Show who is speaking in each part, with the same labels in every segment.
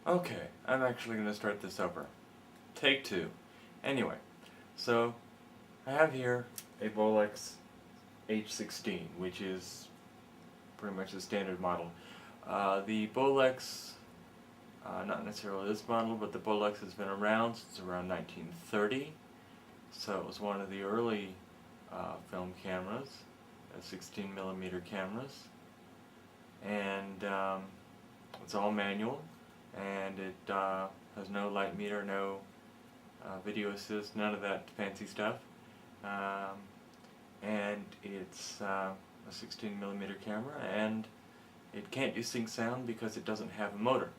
Speaker 1: Okay, I'm actually going to start this over. Take two. Anyway, so I have here a Bolex H16, which is pretty much the standard model. The Bolex, not necessarily this model, but the Bolex has been around since around 1930. So it was one of the early film cameras, 16mm cameras, and it's all manual, and it has no light meter, no video assist, none of that fancy stuff, and it's a 16mm camera, and it can't do sync sound because it doesn't have a motor,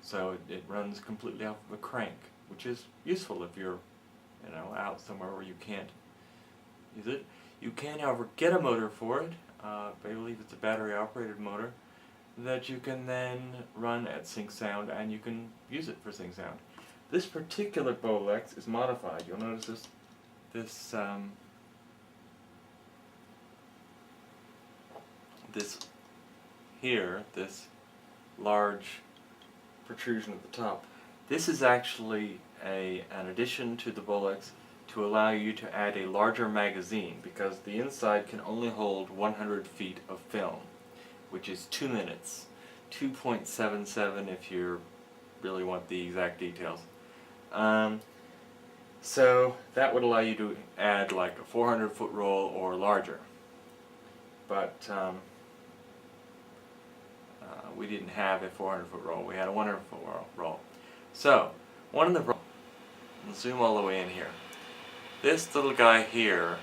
Speaker 1: so it runs completely off of a crank, which is useful if you're out somewhere where you can't use it. You can, however, get a motor for it. I believe it's a battery-operated motor that you can then run at sync sound, and you can use it for sync sound. This particular Bolex is modified. You'll notice this large protrusion at the top. This is actually an addition to the Bolex to allow you to add a larger magazine, because the inside can only hold 100 feet of film, which is 2 minutes. 2.77 if you really want the exact details. So that would allow you to add like a 400-foot roll or larger. But we didn't have a 400-foot roll, we had a 100-foot roll. So, we'll zoom all the way in here. This little guy here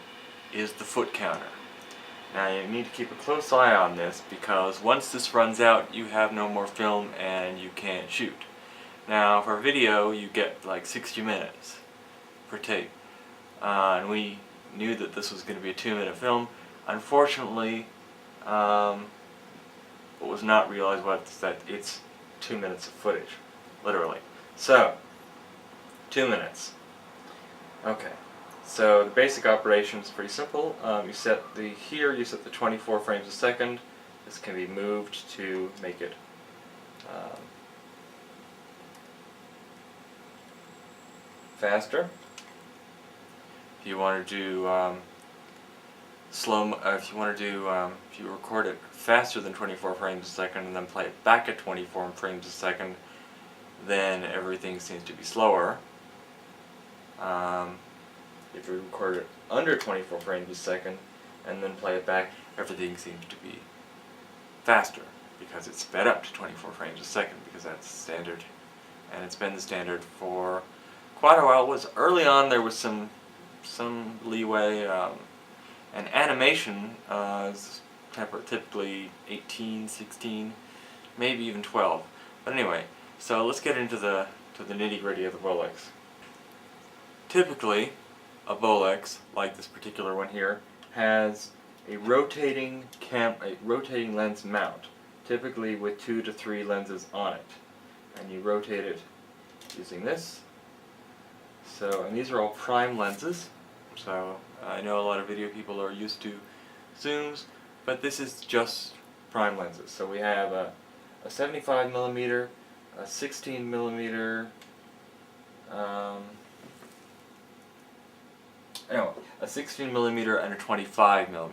Speaker 1: is the foot counter. Now you need to keep a close eye on this, because once this runs out you have no more film and you can't shoot. Now for video you get like 60 minutes per tape, and we knew that this was going to be a 2-minute film. Unfortunately, what was not realized was that it's 2 minutes of footage, literally. So, 2 minutes. Okay. So the basic operation is pretty simple. You set the 24 frames a second. This can be moved to make it faster. If you want to do if you record it faster than 24 frames a second and then play it back at 24 frames a second, then everything seems to be slower. If you record it under 24 frames a second and then play it back, everything seems to be faster because it's sped up to 24 frames a second, because that's standard, and it's been the standard for quite a while. It was early on, there was some leeway, and animation is typically 18, 16, maybe even 12. But anyway, so let's get into the nitty-gritty of the Bolex. Typically, a Bolex, like this particular one here, has a rotating lens mount, typically with 2 to 3 lenses on it, and you rotate it using this. So, and these are all prime lenses. So I know a lot of video people are used to zooms, but this is just prime lenses. So we have a 75mm, a 16mm, a 16mm and a 25mm.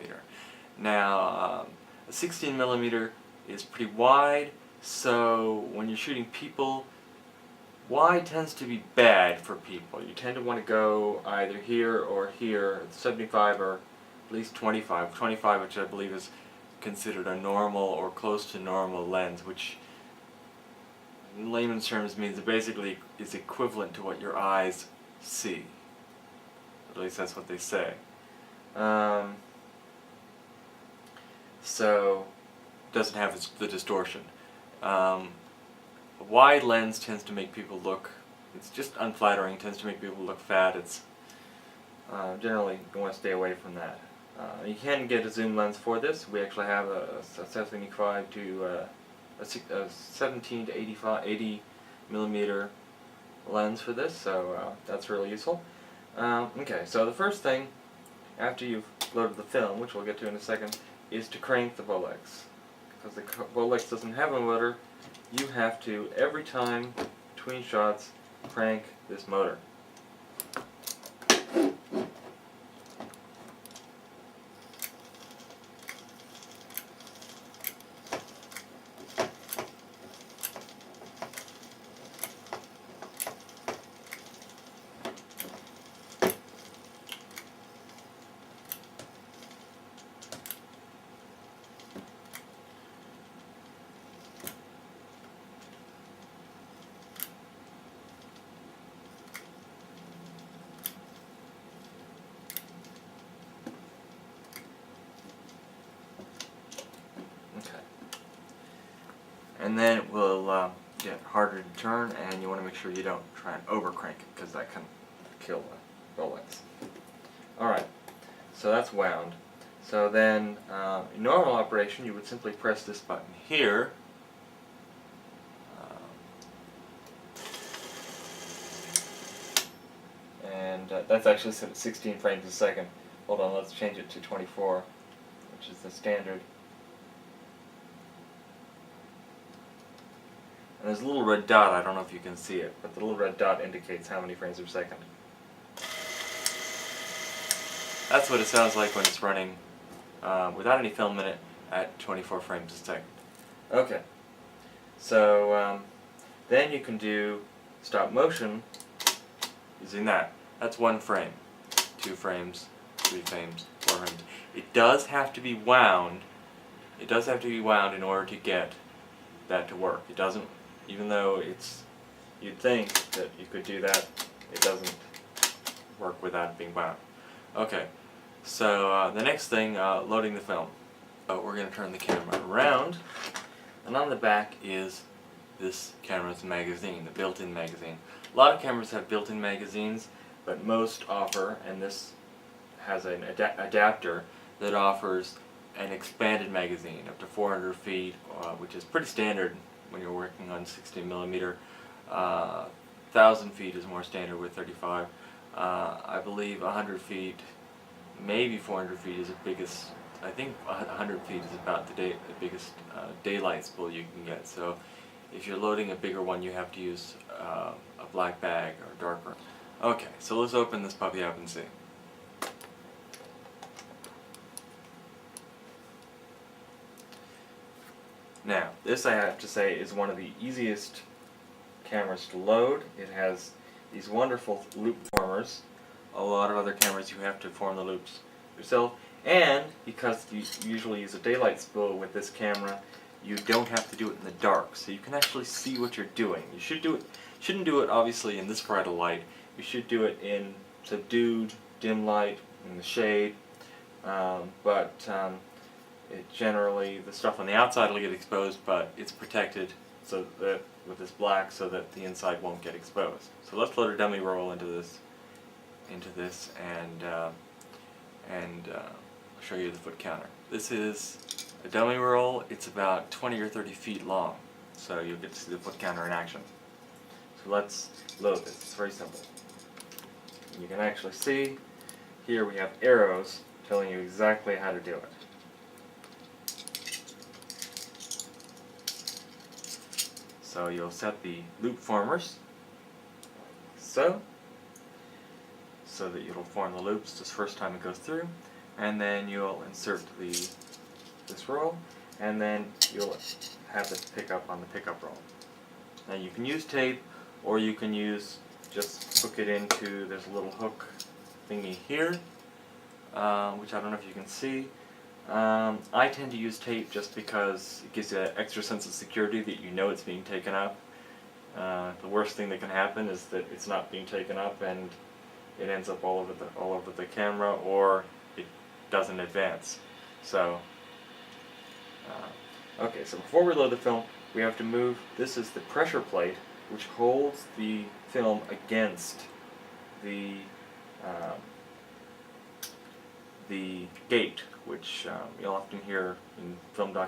Speaker 1: Now, a 16mm is pretty wide, so when you're shooting people, wide tends to be bad for people. You tend to want to go either here or here, 75 or at least 25. 25, which I believe is considered a normal or close to normal lens, which in layman's terms means it basically is equivalent to what your eyes see. At least that's what they say. So, it doesn't have the distortion. A wide lens tends to make people look, it's just unflattering, tends to make people look fat. It's generally, you want to stay away from that. You can get a zoom lens for this. We actually have a 75 to a 17 to 80 millimeter lens for this, so that's really useful. Okay, so the first thing, after you've loaded the film, which we'll get to in a second, is to crank the Bolex. Because the Bolex doesn't have a motor, you have to, every time between shots, crank this motor. Okay. And then it will get harder to turn, and you want to make sure you don't try and over crank it, because that can kill the Bolex. Alright, so that's wound. So then, in normal operation, you would simply press this button here. And that's actually set at 16 frames a second. Hold on, let's change it to 24, which is the standard. And there's a little red dot, I don't know if you can see it, but the little red dot indicates how many frames per second. That's what it sounds like when it's running without any film in it at 24 frames a second. Okay, so then you can do stop motion using that. That's 1 frame, 2 frames, 3 frames, 4 frames. It does have to be wound. It does have to be wound in order to get that to work. It doesn't, even though you'd think that you could do that, it doesn't work without it being wound. Okay, so the next thing, loading the film. We're going to turn the camera around, and on the back is this camera's magazine, the built-in magazine. A lot of cameras have built-in magazines, but most offer, and this has an adapter that offers an expanded magazine up to 400 feet, which is pretty standard when you're working on 16mm. 1,000 feet is more standard with 35. I believe 100 feet, maybe 400 feet is the biggest. I think 100 feet is about the biggest daylight spool you can get. So if you're loading a bigger one, you have to use a black bag or darker. Okay, so let's open this puppy up and see. Now, this I have to say is one of the easiest cameras to load. It has these wonderful loop formers. A lot of other cameras you have to form the loops yourself, and because you usually use a daylight spool with this camera, you don't have to do it in the dark, so you can actually see what you're doing. You shouldn't do it obviously in this bright of light. You should do it in subdued, dim light, in the shade, but it generally, the stuff on the outside will get exposed, but it's protected so that with this black so that the inside won't get exposed. So let's load a dummy roll into this, and I'll show you the foot counter. This is a dummy roll. It's about 20 or 30 feet long, so you'll get to see the foot counter in action. So let's load this. It's very simple. You can actually see here we have arrows telling you exactly how to do it. So you'll set the loop formers so that it'll form the loops this first time it goes through, and then you'll insert this roll, and then you'll have this pickup on the pickup roll. Now you can use tape, or you can just hook it into this little hook thingy here, which I don't know if you can see. I tend to use tape just because it gives you an extra sense of security that you know it's being taken up. The worst thing that can happen is that it's not being taken up and it ends up all over the camera, or it doesn't advance. So, okay, so before we load the film, we have to move. This is the pressure plate, which holds the film against the gate, which you'll often hear in film, you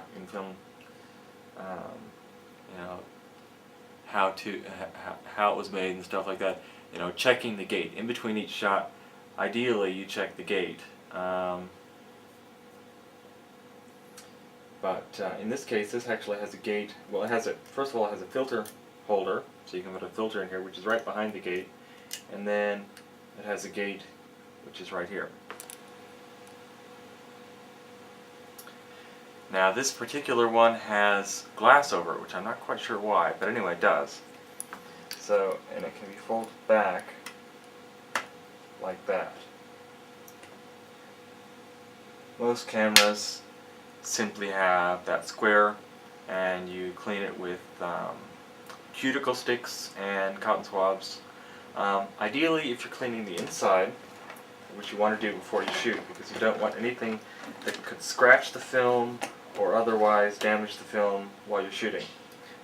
Speaker 1: know, how it was made and stuff like that. You know, checking the gate in between each shot. Ideally, you check the gate. But in this case, this actually has a gate. Well, it has a, first of all, it has a filter holder, so you can put a filter in here, which is right behind the gate, and then it has a gate, which is right here. Now, this particular one has glass over it, which I'm not quite sure why, but anyway, it does. So, and it can be folded back like that. Most cameras simply have that square, and you clean it with cuticle sticks and cotton swabs. Ideally, if you're cleaning the inside, which you want to do before you shoot, because you don't want anything that could scratch the film or otherwise damage the film while you're shooting.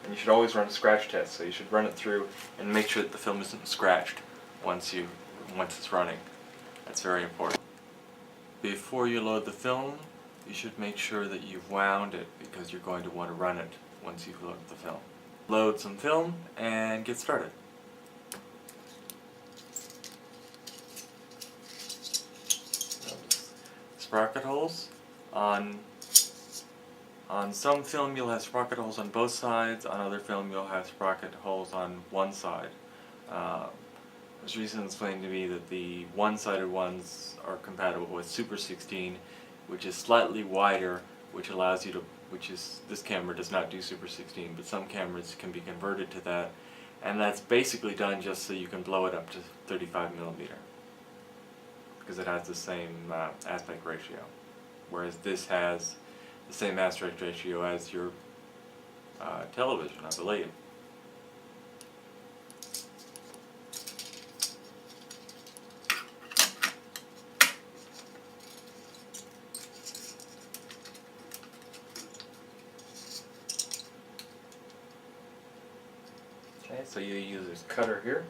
Speaker 1: And you should always run a scratch test, so you should run it through and make sure that the film isn't scratched once it's running. That's very important. Before you load the film, you should make sure that you've wound it, because you're going to want to run it once you've loaded the film. Load some film and get started. Sprocket holes. On some film you'll have sprocket holes on both sides, on other film you'll have sprocket holes on one side. It was recently explained to me that the one-sided ones are compatible with Super 16, which is slightly wider, which allows you to, this camera does not do Super 16, but some cameras can be converted to that, and that's basically done just so you can blow it up to 35mm, because it has the same aspect ratio, whereas this has the same aspect ratio as your television, I believe. Okay, so you use this cutter here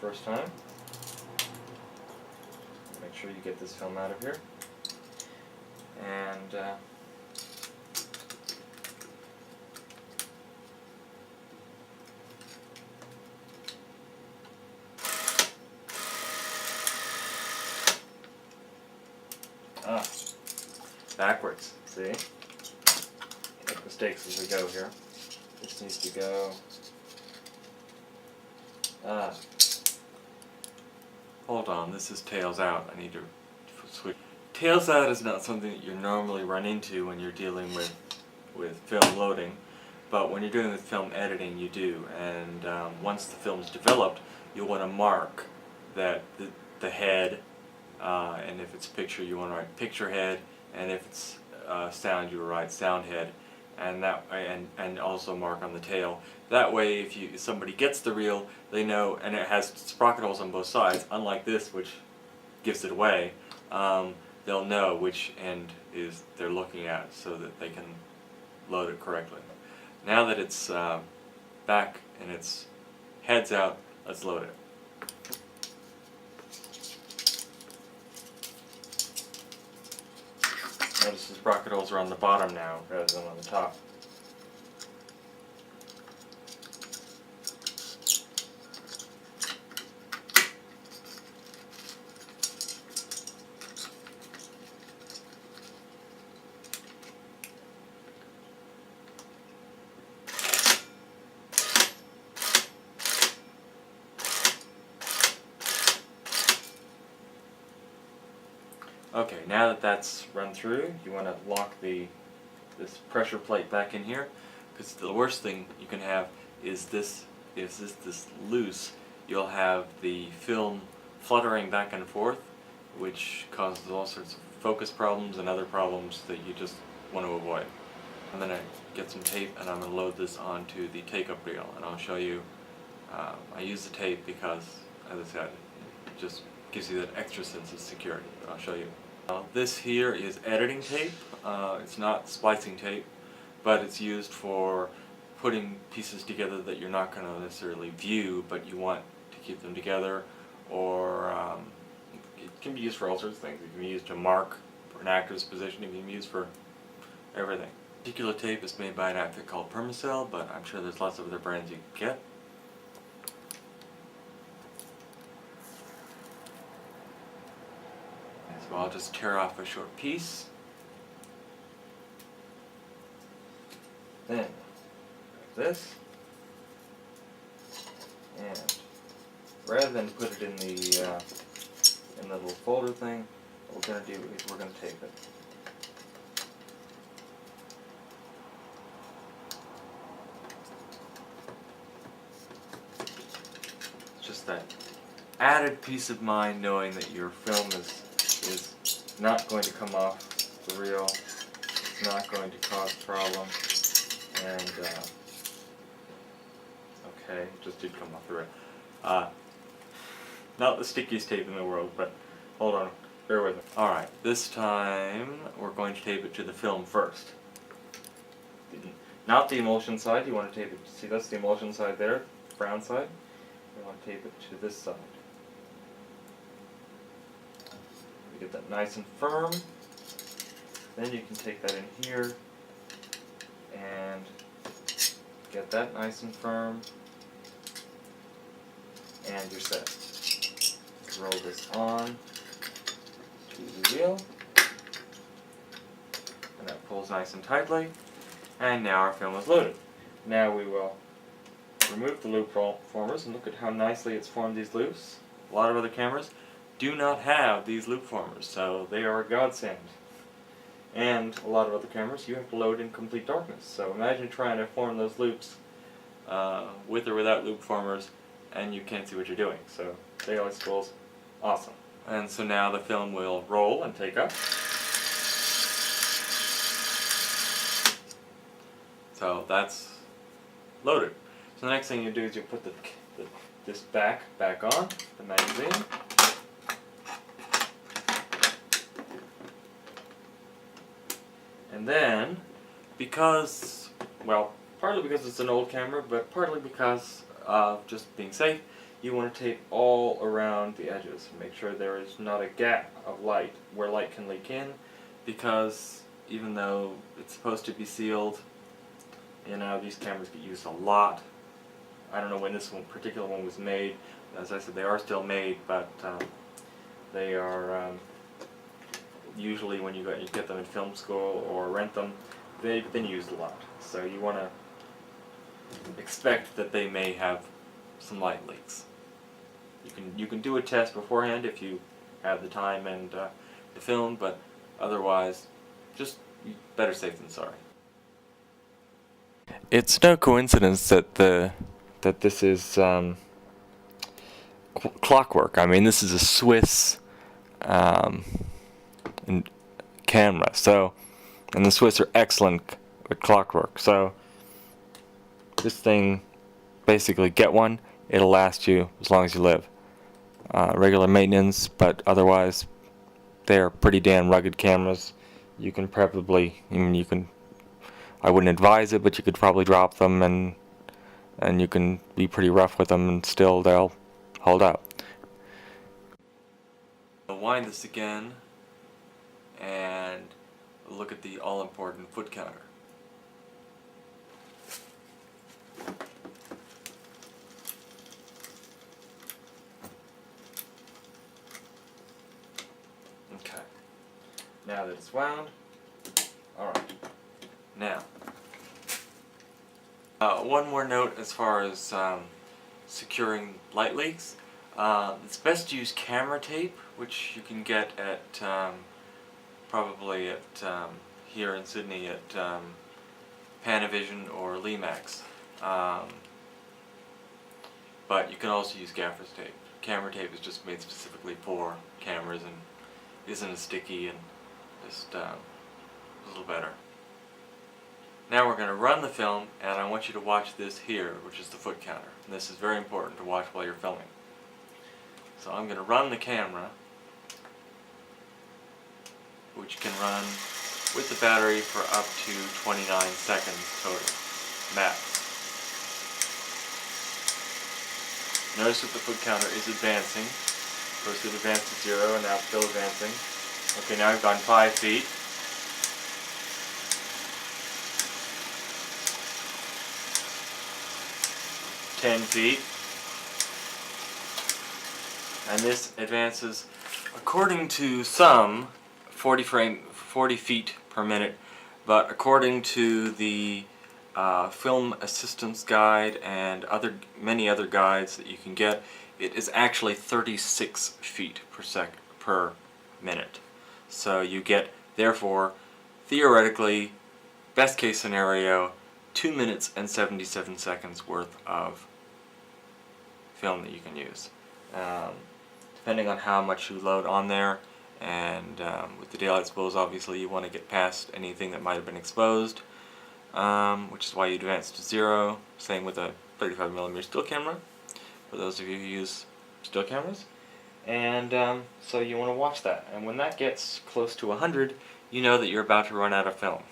Speaker 1: first time. Make sure you get this film out of here. And backwards, see? Make mistakes as we go here. This needs to go. Hold on, this is tails out. I need to switch. Tails out is not something that you normally run into when you're dealing with film loading, but when you're doing with film editing, you do. And once the film is developed, you'll want to mark that the head, and if it's picture, you want to write picture head, and if it's sound, you write sound head, and also mark on the tail. That way, if somebody gets the reel, they know, and it has sprocket holes on both sides, unlike this, which gives it away. They'll know which end they're looking at, so that they can load it correctly. Now that it's back and its head's out, let's load it. Notice the sprocket holes are on the bottom now rather than on the top. Okay, now that that's run through, you want to lock this pressure plate back in here, because the worst thing you can have is this loose, you'll have the film fluttering back and forth, which causes all sorts of focus problems and other problems that you just want to avoid. I'm going to get some tape and I'm going to load this onto the take-up reel, and I'll show you. I use the tape because, as I said, it just gives you that extra sense of security, but I'll show you. This here is editing tape. It's not splicing tape, but it's used for putting pieces together that you're not going to necessarily view, but you want to keep them together, or it can be used for all sorts of things. It can be used to mark for an actor's position. It can be used for everything. This particular tape is made by an outfit called Permacell, but I'm sure there's lots of other brands you can get. So I'll just tear off a short piece. this, and rather than put it in the little folder thing, what we're going to do is we're going to tape it. It's just that added peace of mind knowing that your film is not going to come off the reel, it's not going to cause problems, and okay, it just did come off the reel. Not the stickiest tape in the world, but hold on, bear with me. Alright, this time we're going to tape it to the film first. Not the emulsion side, you want to tape it, see that's the emulsion side there, brown side. You want to tape it to this side. You get that nice and firm, then you can take that in here and get that nice and firm, and you're set. Roll this on to the wheel, and that pulls nice and tightly, and now our film is loaded. Now we will remove the loop formers and look at how nicely it's formed these loops. A lot of other cameras do not have these loop formers, so they are a godsend. And a lot of other cameras you have to load in complete darkness, so imagine trying to form those loops with or without loop formers and you can't see what you're doing. So daylight scrolls, awesome. And so now the film will roll and take up. So that's loaded. So the next thing you do is you put this back on, the magazine. And then, because, well, partly because it's an old camera, but partly because of just being safe, you want to tape all around the edges. Make sure there is not a gap of light where light can leak in, because even though it's supposed to be sealed, you know, these cameras get used a lot. I don't know when this particular one was made. As I said, they are still made, but they are usually when you get them in film school or rent them, they've been used a lot. So you want to expect that they may have some light leaks. You can do a test beforehand if you have the time and the film, but otherwise, just better safe than sorry. It's no coincidence that this is clockwork. I mean, this is a Swiss camera, so, and the Swiss are excellent at clockwork. So this thing, basically, get one, it'll last you as long as you live. Regular maintenance, but otherwise, they're pretty damn rugged cameras. You can probably, I wouldn't advise it, but you could probably drop them and you can be pretty rough with them and still they'll hold up. I'll wind this again and look at the all-important foot counter. Okay, now that it's wound, alright, now, one more note as far as securing light leaks. It's best to use camera tape, which you can get at probably at here in Sydney at Panavision or Lemax. But you can also use gaffer's tape. Camera tape is just made specifically for cameras and isn't as sticky and just a little better. Now we're going to run the film, and I want you to watch this here, which is the foot counter. And this is very important to watch while you're filming. So I'm going to run the camera, which can run with the battery for up to 29 seconds total, max. Notice that the foot counter is advancing. First it advanced to 0 and now it's still advancing. Okay, now I've gone 5 feet. 10 feet. And this advances, according to some, 40 feet per minute, but according to the film assistance guide and many other guides that you can get, it is actually 36 feet per minute. So you get, therefore, theoretically, best case scenario, 2 minutes and 77 seconds worth of film that you can use. Depending on how much you load on there, and with the daylight exposed, obviously you want to get past anything that might have been exposed, which is why you advance to 0. Same with a 35mm still camera, for those of you who use still cameras. And so you want to watch that, and when that gets close to 100, you know that you're about to run out of film.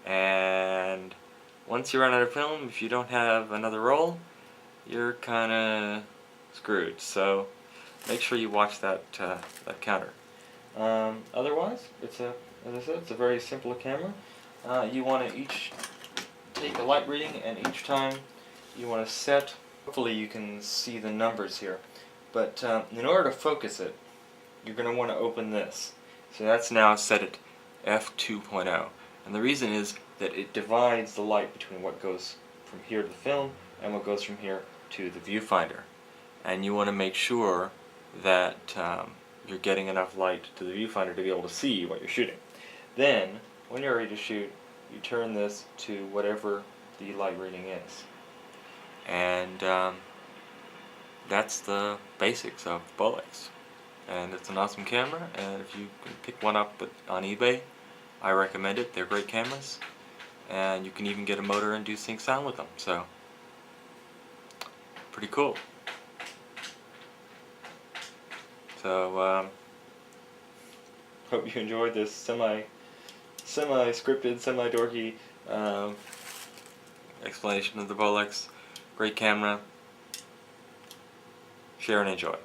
Speaker 1: And once you run out of film, if you don't have another roll, you're kind of screwed. So make sure you watch that counter. Otherwise, as I said, it's a very simple camera. You want to each take a light reading, and each time you want to set. Hopefully you can see the numbers here. But in order to focus it, you're going to want to open this. So that's now set at f2.0. And the reason is that it divides the light between what goes from here to the film and what goes from here to the viewfinder. And you want to make sure that you're getting enough light to the viewfinder to be able to see what you're shooting. Then, when you're ready to shoot, you turn this to whatever the light reading is. And that's the basics of Bolex. And it's an awesome camera, and if you can pick one up on eBay, I recommend it. They're great cameras, and you can even get a motor and do sync sound with them, so pretty cool. So hope you enjoyed this semi-scripted, semi-dorky explanation of the Bolex. Great camera. Share and enjoy.